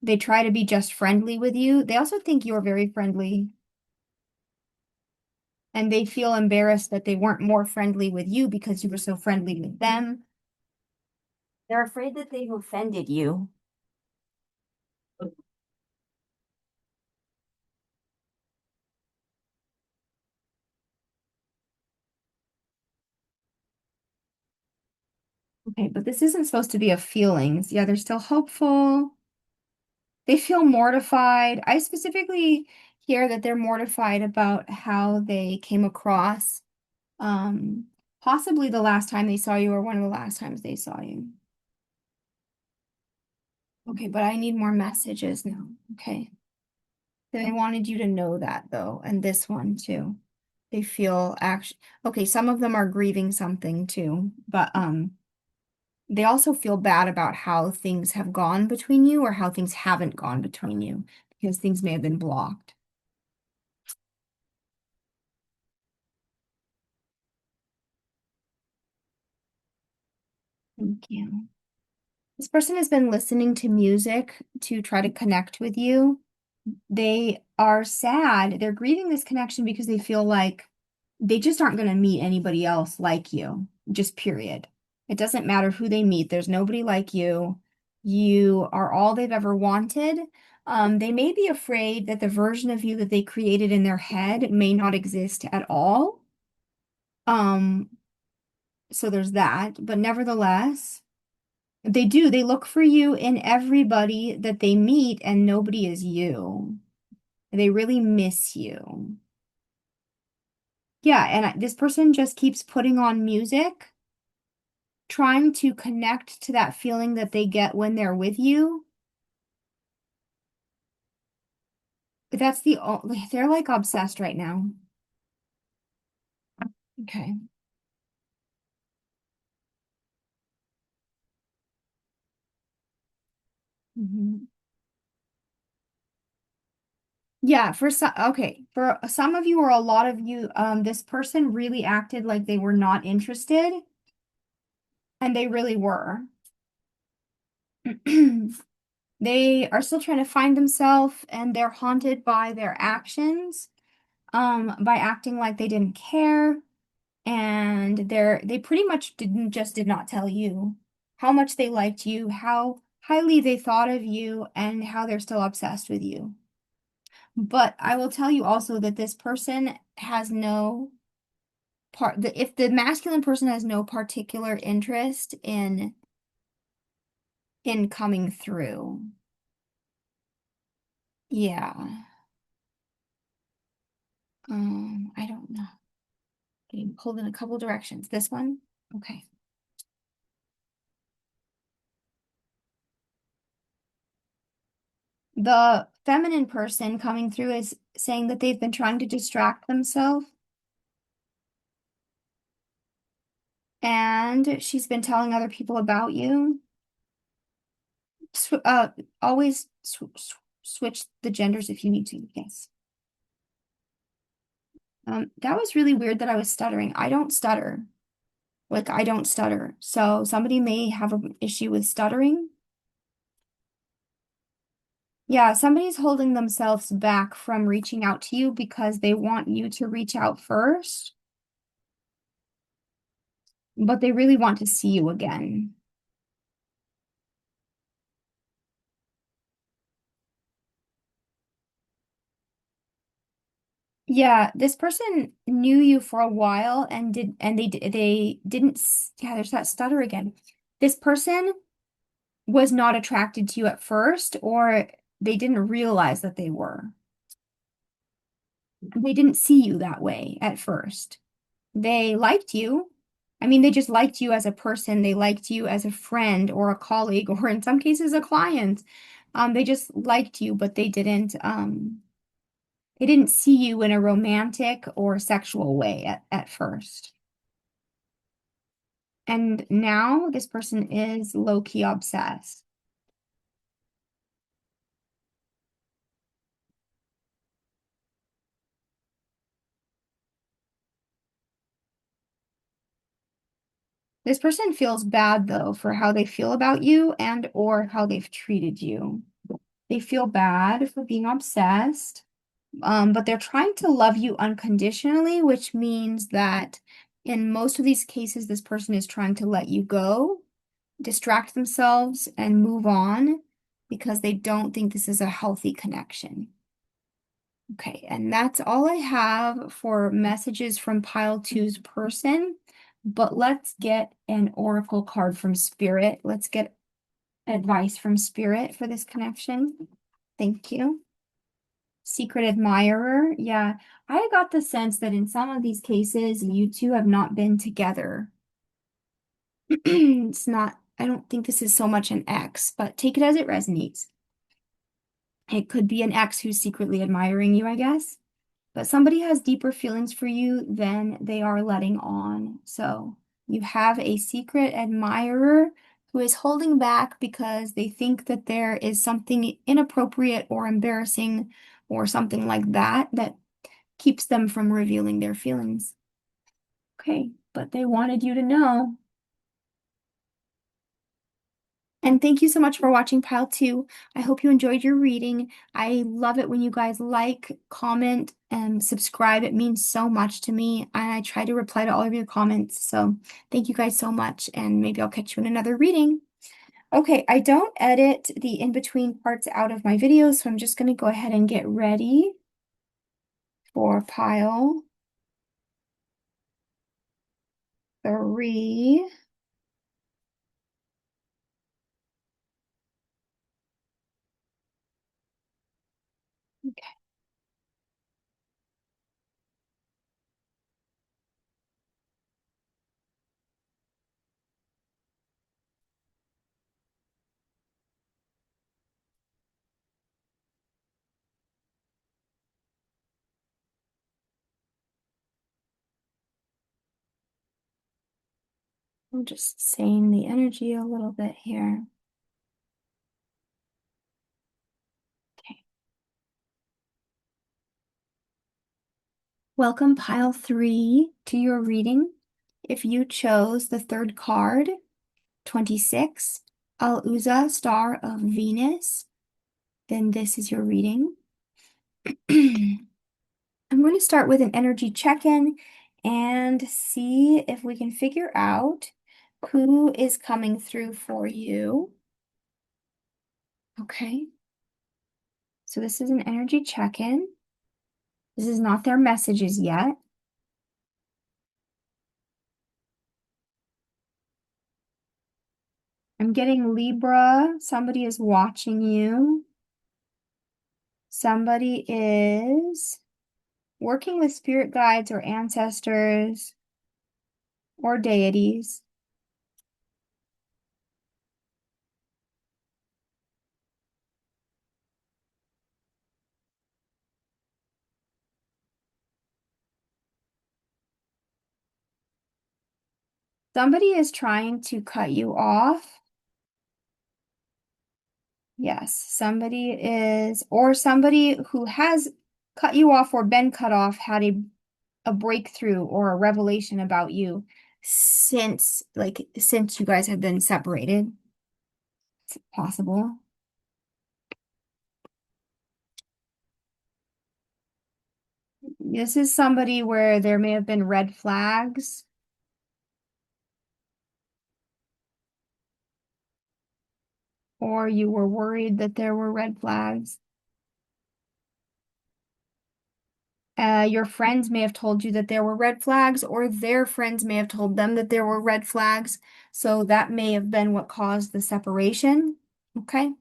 They try to be just friendly with you. They also think you're very friendly, and they feel embarrassed that they weren't more friendly with you because you were so friendly with them. They're afraid that they've offended you. Okay, but this isn't supposed to be a feelings. Yeah, they're still hopeful. They feel mortified. I specifically hear that they're mortified about how they came across, um, possibly the last time they saw you or one of the last times they saw you. Okay, but I need more messages now. Okay. They wanted you to know that though, and this one too. They feel actually okay, some of them are grieving something too, but they also feel bad about how things have gone between you or how things haven't gone between you because things may have been blocked. Thank you. This person has been listening to music to try to connect with you. They are sad. They're grieving this connection because they feel like they just aren't going to meet anybody else like you, just period. It doesn't matter who they meet. There's nobody like you. You are all they've ever wanted. They may be afraid that the version of you that they created in their head may not exist at all. Um, so there's that. But nevertheless, they do. They look for you in everybody that they meet, and nobody is you. They really miss you. Yeah, and this person just keeps putting on music, trying to connect to that feeling that they get when they're with you. But that's the only, they're like obsessed right now. Okay. Mhm. Yeah, for some, okay, for some of you or a lot of you, this person really acted like they were not interested, and they really were. They are still trying to find themselves, and they're haunted by their actions, by acting like they didn't care, and they pretty much did not tell you how much they liked you, how highly they thought of you, and how they're still obsessed with you. But I will tell you also that this person has no if the masculine person has no particular interest in coming through. Yeah. I don't know. Getting pulled in a couple directions. This one? Okay. The feminine person coming through is saying that they've been trying to distract themselves, and she's been telling other people about you. Sw always switch the genders if you need to, yes. That was really weird that I was stuttering. I don't stutter. Like, I don't stutter. So somebody may have an issue with stuttering. Yeah, somebody's holding themselves back from reaching out to you because they want you to reach out first, but they really want to see you again. Yeah, this person knew you for a while and they didn't yeah, there's that stutter again. This person was not attracted to you at first, or they didn't realize that they were. They didn't see you that way at first. They liked you. I mean, they just liked you as a person. They liked you as a friend or a colleague, or in some cases a client. They just liked you, but they didn't see you in a romantic or sexual way at first. And now this person is low-key obsessed. This person feels bad though for how they feel about you and or how they've treated you. They feel bad for being obsessed, but they're trying to love you unconditionally, which means that in most of these cases, this person is trying to let you go, distract themselves, and move on because they don't think this is a healthy connection. Okay, and that's all I have for messages from pile two's person. But let's get an oracle card from Spirit. Let's get advice from Spirit for this connection. Thank you. Secret admirer. Yeah, I got the sense that in some of these cases, you two have not been together. It's not, I don't think this is so much an ex, but take it as it resonates. It could be an ex who's secretly admiring you, I guess. But somebody has deeper feelings for you than they are letting on. So you have a secret admirer who is holding back because they think that there is something inappropriate or embarrassing or something like that that keeps them from revealing their feelings. Okay, but they wanted you to know. And thank you so much for watching Pile 2. I hope you enjoyed your reading. I love it when you guys like, comment, and subscribe. It means so much to me. And I try to reply to all of your comments. So thank you guys so much. And maybe I'll catch you in another reading. Okay, I don't edit the in-between parts out of my videos, so I'm just going to go ahead and get ready for Pile 3. Okay. I'm just saying the energy a little bit here. Okay. Welcome, Pile 3, to your reading. If you chose the third card, 26, Al-Uzza, Star of Venus, then this is your reading. I'm going to start with an energy check-in and see if we can figure out who is coming through for you. Okay. So this is an energy check-in. This is not their messages yet. I'm getting Libra. Somebody is watching you. Somebody is working with spirit guides or ancestors or deities. Somebody is trying to cut you off. Yes, somebody is, or somebody who has cut you off or been cut off had a breakthrough or a revelation about you since you guys have been separated. It's possible. This is somebody where there may have been red flags, or you were worried that there were red flags. Your friends may have told you that there were red flags, or their friends may have told them that there were red flags. So that may have been what caused the separation. Okay.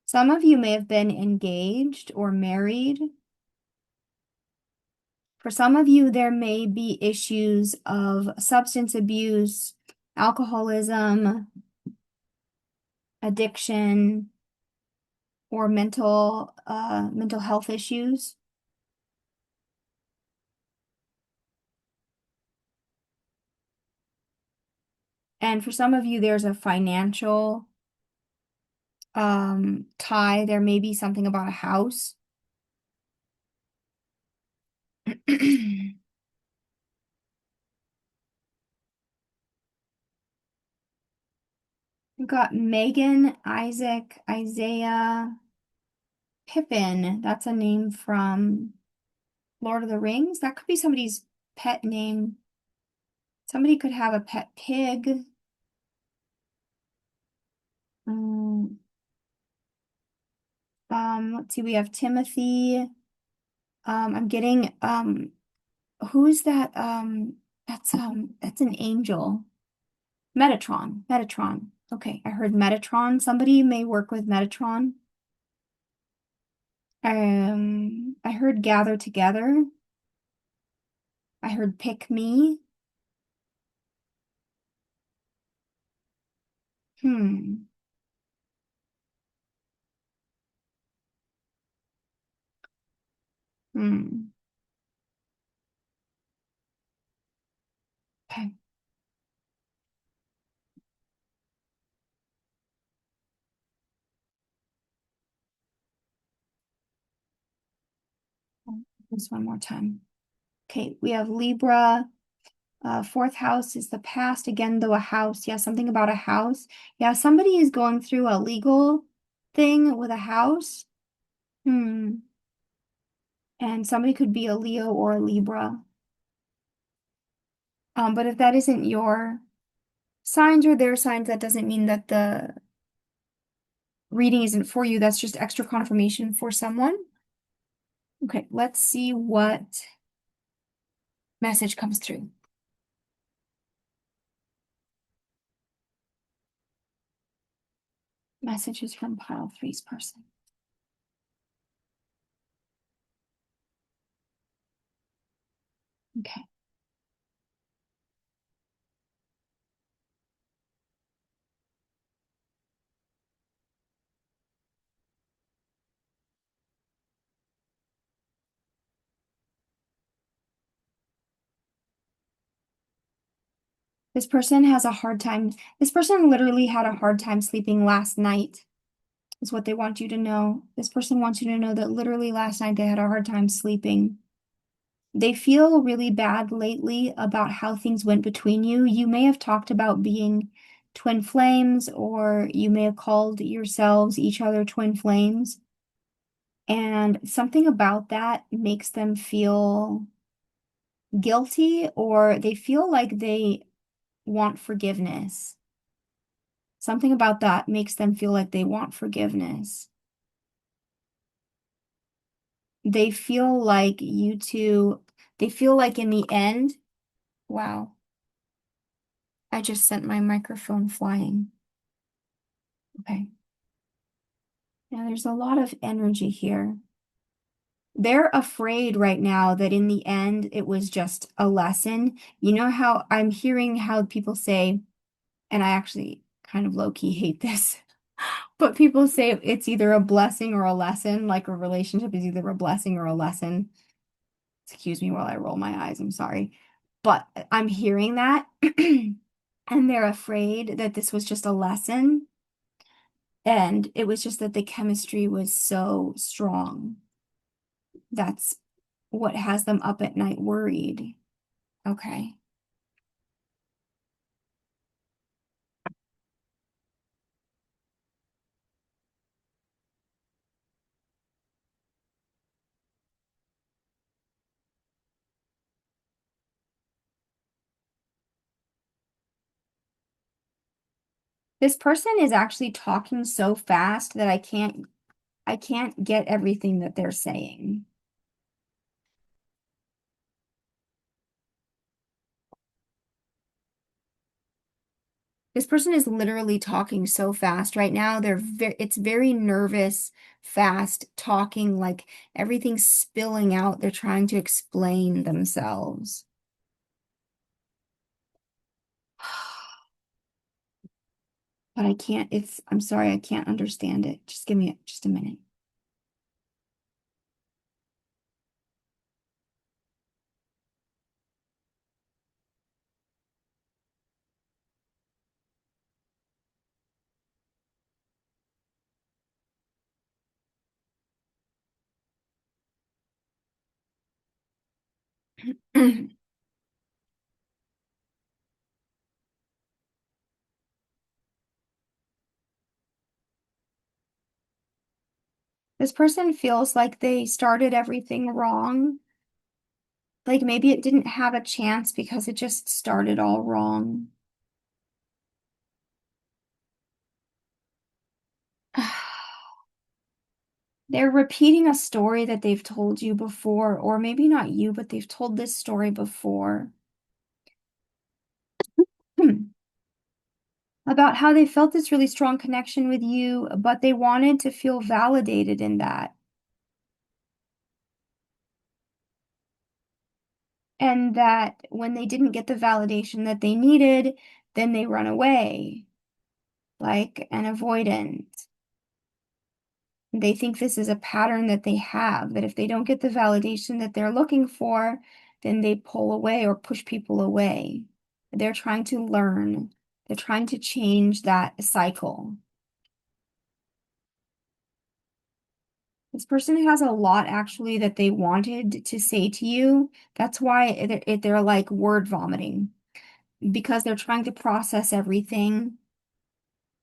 Some of you may have been engaged or married. For some of you, there may be issues of substance abuse, alcoholism, addiction, or mental health issues. And for some of you, there's a financial tie. There may be something about a house. We've got Megan, Isaac, Isaiah, Pippin. That's a name from Lord of the Rings. That could be somebody's pet name. Somebody could have a pet pig. Um, let's see, we have Timothy. I'm getting who's that? That's an angel. Metatron. Okay, I heard Metatron. Somebody may work with Metatron. I heard gather together. I heard pick me. Hmm. Hmm. Okay. Just one more time. Okay, we have Libra. Fourth house is the past. Again, though a house. Yeah, something about a house. Yeah, somebody is going through a legal thing with a house. Hmm. And somebody could be a Leo or a Libra. But if that isn't your signs or their signs, that doesn't mean that the reading isn't for you. That's just extra confirmation for someone. Okay, let's see what message comes through. Messages from pile three's person. Okay. This person has a hard time. This person literally had a hard time sleeping last night, is what they want you to know. This person wants you to know that literally last night they had a hard time sleeping. They feel really bad lately about how things went between you. You may have talked about being twin flames, or you may have called yourselves each other twin flames. And something about that makes them feel guilty, or they feel like they want forgiveness. Something about that makes them feel like they want forgiveness. They feel like you two, they feel like in the end, wow, I just sent my microphone flying. Okay. Now there's a lot of energy here. They're afraid right now that in the end it was just a lesson. You know how I'm hearing how people say, and I actually kind of low-key hate this, but people say it's either a blessing or a lesson, like a relationship is either a blessing or a lesson. Excuse me while I roll my eyes, I'm sorry. But I'm hearing that, and they're afraid that this was just a lesson, and it was just that the chemistry was so strong. That's what has them up at night worried. Okay. This person is actually talking so fast that I can't get everything that they're saying. This person is literally talking so fast right now. It's very nervous, fast talking, like everything's spilling out. They're trying to explain themselves. But I can't, I'm sorry, I can't understand it. Just give me just a minute. This person feels like they started everything wrong. Like maybe it didn't have a chance because it just started all wrong. They're repeating a story that they've told you before, or maybe not you, but they've told this story before. About how they felt this really strong connection with you, but they wanted to feel validated in that. And that when they didn't get the validation that they needed, then they run away, like an avoidant. They think this is a pattern that they have, that if they don't get the validation that they're looking for, then they pull away or push people away. They're trying to learn. They're trying to change that cycle. This person has a lot actually that they wanted to say to you. That's why they're like word vomiting because they're trying to process everything.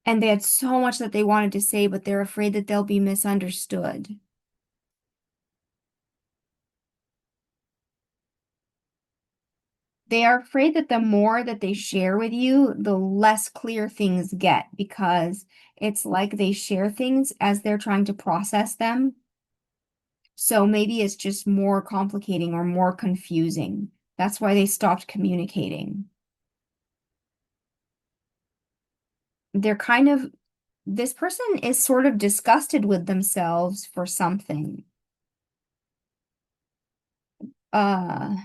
And they had so much that they wanted to say, but they're afraid that they'll be misunderstood. They are afraid that the more that they share with you, the less clear things get because it's like they share things as they're trying to process them. So maybe it's just more complicating or more confusing. That's why they stopped communicating. They're kind of, this person is sort of disgusted with themselves for something. Uh,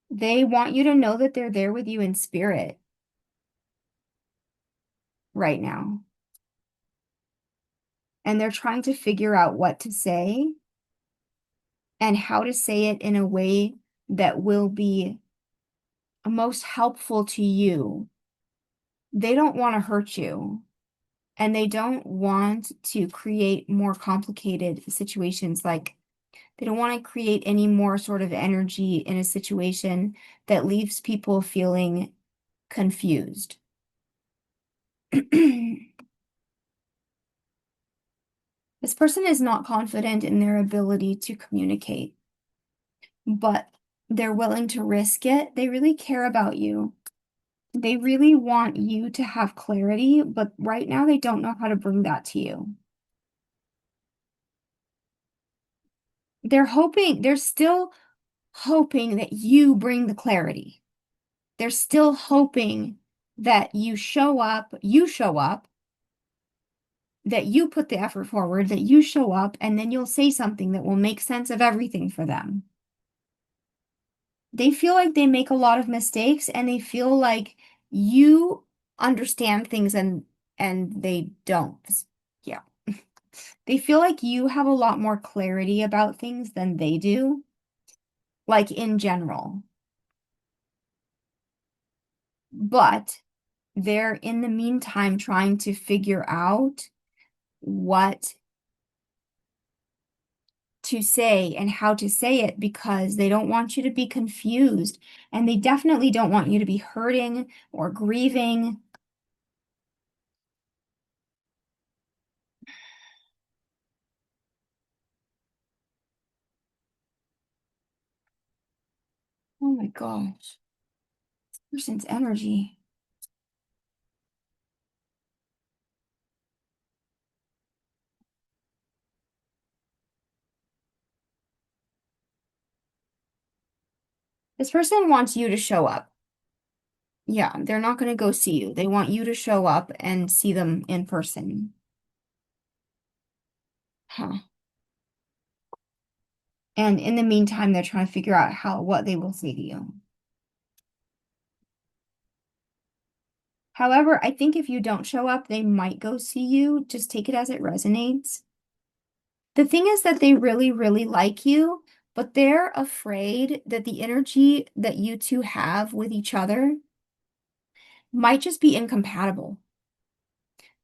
they want you to know that they're there with you in spirit right now. And they're trying to figure out what to say and how to say it in a way that will be most helpful to you. They don't want to hurt you, and they don't want to create more complicated situations. Like, they don't want to create any more sort of energy in a situation that leaves people feeling confused. This person is not confident in their ability to communicate. but they're willing to risk it. They really care about you. They really want you to have clarity, but right now they don't know how to bring that to you. They're still hoping that you bring the clarity. They're still hoping that you show up, that you put the effort forward, that you show up, and then you'll say something that will make sense of everything for them. They feel like they make a lot of mistakes and they feel like you understand things and they don't. Yeah. They feel like you have a lot more clarity about things than they do, like in general. But they're in the meantime trying to figure out what to say and how to say it because they don't want you to be confused and they definitely don't want you to be hurting or grieving. Oh my gosh. Person's energy. This person wants you to show up. Yeah, they're not going to go see you. They want you to show up and see them in person. Huh. And in the meantime, they're trying to figure out what they will say to you. However, I think if you don't show up, they might go see you. Just take it as it resonates. The thing is that they really, really like you, but they're afraid that the energy that you two have with each other might just be incompatible.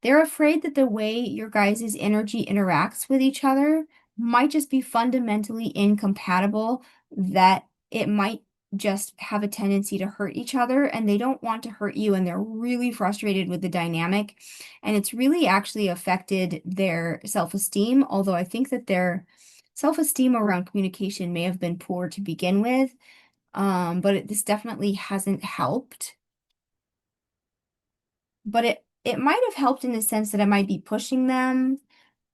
They're afraid that the way your guys' energy interacts with each other might just be fundamentally incompatible, that it might just have a tendency to hurt each other, and they don't want to hurt you, and they're really frustrated with the dynamic, and it's really actually affected their self-esteem, although I think that their self-esteem around communication may have been poor to begin with, but this definitely hasn't helped. But it might have helped in the sense that it might be pushing them,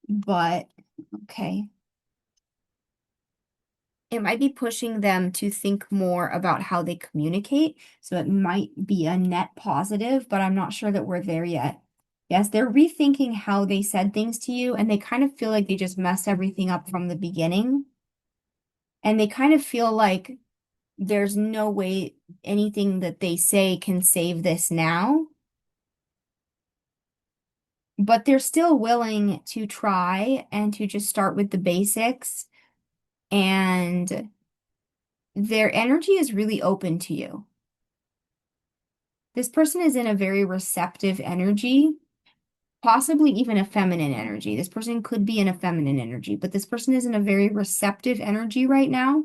but okay. It might be pushing them to think more about how they communicate. So it might be a net positive, but I'm not sure that we're there yet. Yes, they're rethinking how they said things to you, and they kind of feel like they just messed everything up from the beginning. And they kind of feel like there's no way anything that they say can save this now. But they're still willing to try and to just start with the basics. And their energy is really open to you. This person is in a very receptive energy, possibly even a feminine energy. This person could be in a feminine energy, but this person is in a very receptive energy right now.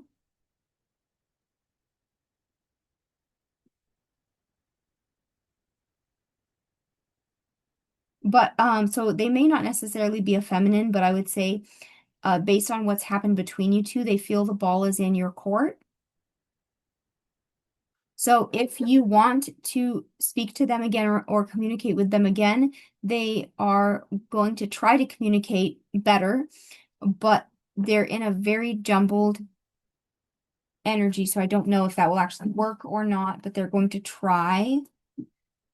But so they may not necessarily be a feminine, but I would say based on what's happened between you two, they feel the ball is in your court. So if you want to speak to them again or communicate with them again, they are going to try to communicate better, but they're in a very jumbled energy. So I don't know if that will actually work or not, but they're going to try.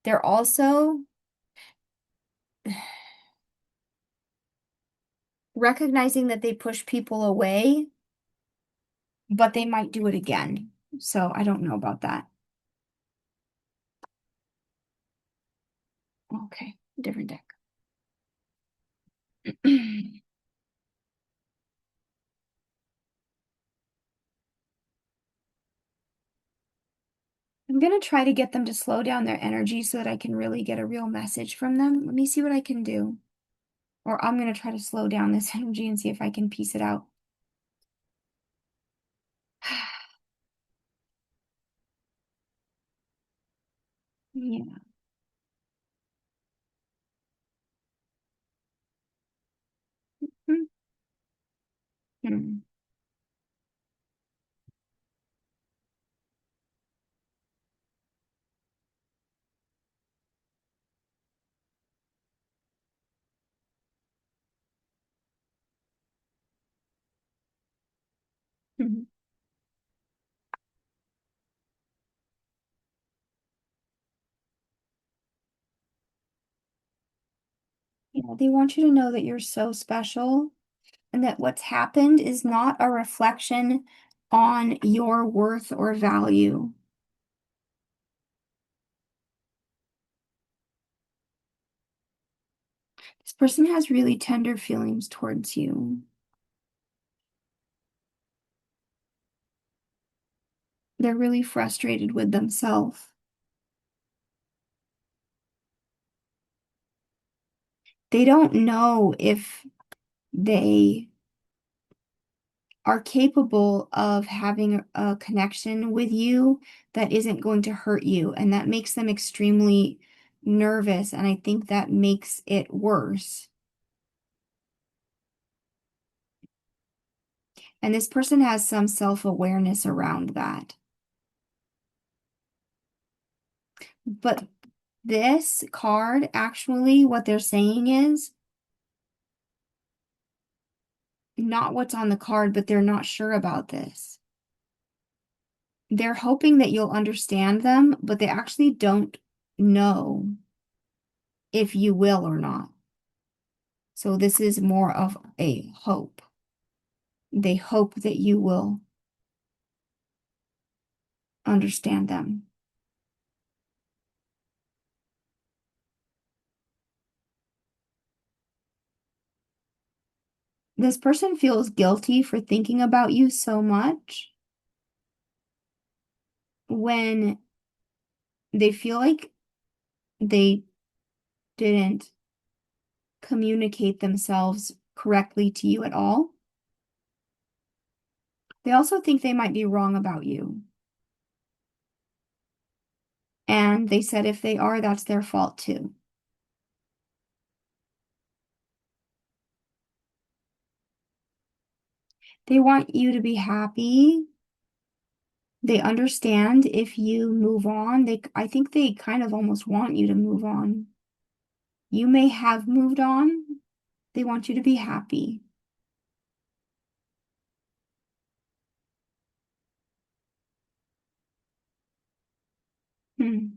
They're also recognizing that they push people away, but they might do it again. So I don't know about that. Okay, different deck. I'm gonna try to get them to slow down their energy so that I can really get a real message from them. Let me see what I can do. Or I'm gonna try to slow down this energy and see if I can piece it out. Yeah. Hmm. Yeah, they want you to know that you're so special and that what's happened is not a reflection on your worth or value. This person has really tender feelings towards you. They're really frustrated with themselves. They don't know if they are capable of having a connection with you that isn't going to hurt you. And that makes them extremely nervous. And I think that makes it worse. And this person has some self-awareness around that. But this card, actually, what they're saying is not what's on the card, but they're not sure about this. They're hoping that you'll understand them, but they actually don't know if you will or not. So this is more of a hope. They hope that you will understand them. This person feels guilty for thinking about you so much when they feel like they didn't communicate themselves correctly to you at all. They also think they might be wrong about you. And they said if they are, that's their fault too. They want you to be happy. They understand if you move on. I think they kind of almost want you to move on. You may have moved on. They want you to be happy. Hmm.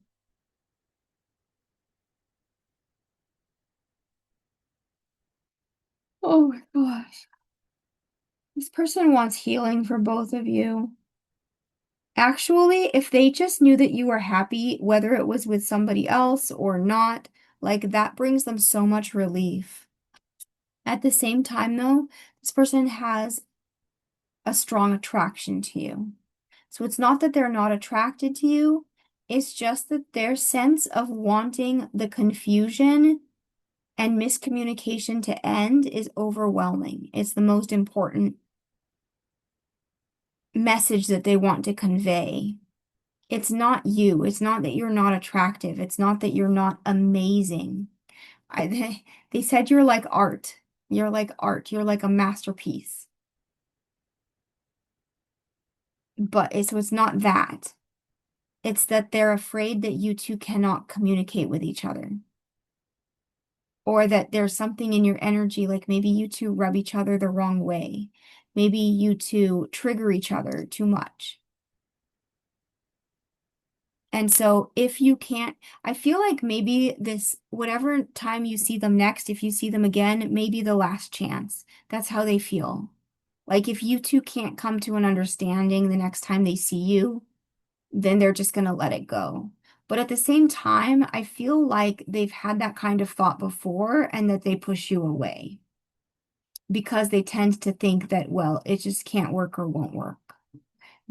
Oh my gosh. This person wants healing for both of you. Actually, if they just knew that you were happy, whether it was with somebody else or not, like that brings them so much relief. At the same time, though, this person has a strong attraction to you. So it's not that they're not attracted to you, it's just that their sense of wanting the confusion and miscommunication to end is overwhelming. It's the most important message that they want to convey. It's not you. It's not that you're not attractive. It's not that you're not amazing. They said you're like art. You're like art. You're like a masterpiece. So it's not that. It's that they're afraid that you two cannot communicate with each other. Or that there's something in your energy, like maybe you two rub each other the wrong way. Maybe you two trigger each other too much. And so if you can't, I feel like maybe this, whatever time you see them next, if you see them again, it may be the last chance. That's how they feel. Like if you two can't come to an understanding the next time they see you, then they're just going to let it go. But at the same time, I feel like they've had that kind of thought before and that they push you away because they tend to think that, well, it just can't work or won't work.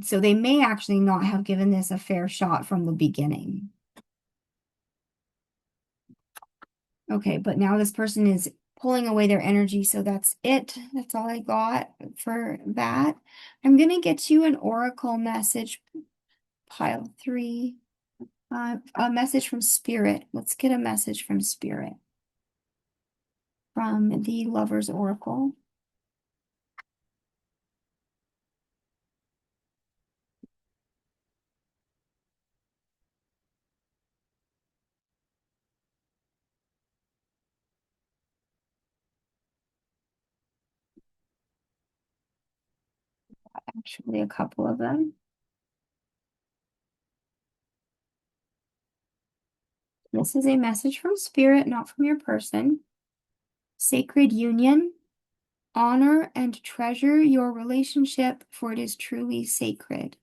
So they may actually not have given this a fair shot from the beginning. Okay, but now this person is pulling away their energy, so that's it. That's all I got for that. I'm gonna get you an oracle message, pile 3. A message from Spirit. Let's get a message from Spirit from the Lover's Oracle. Actually, a couple of them. This is a message from Spirit, not from your person. sacred union. Honor and treasure your relationship, for it is truly sacred.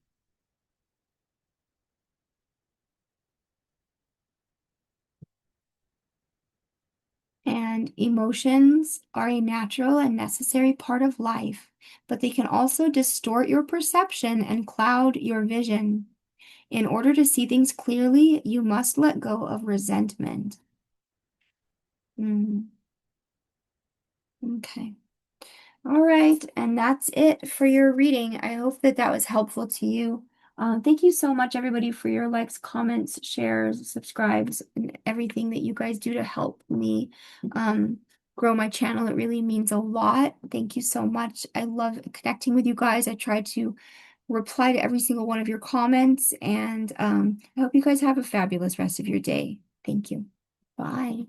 And emotions are a natural and necessary part of life, but they can also distort your perception and cloud your vision. In order to see things clearly, you must let go of resentment. Okay. All right, and that's it for your reading. I hope that that was helpful to you. Thank you so much, everybody, for your likes, comments, shares, subscribes, and everything that you guys do to help me grow my channel. It really means a lot. Thank you so much. I love connecting with you guys. I try to reply to every single one of your comments, and I hope you guys have a fabulous rest of your day. Thank you. Bye.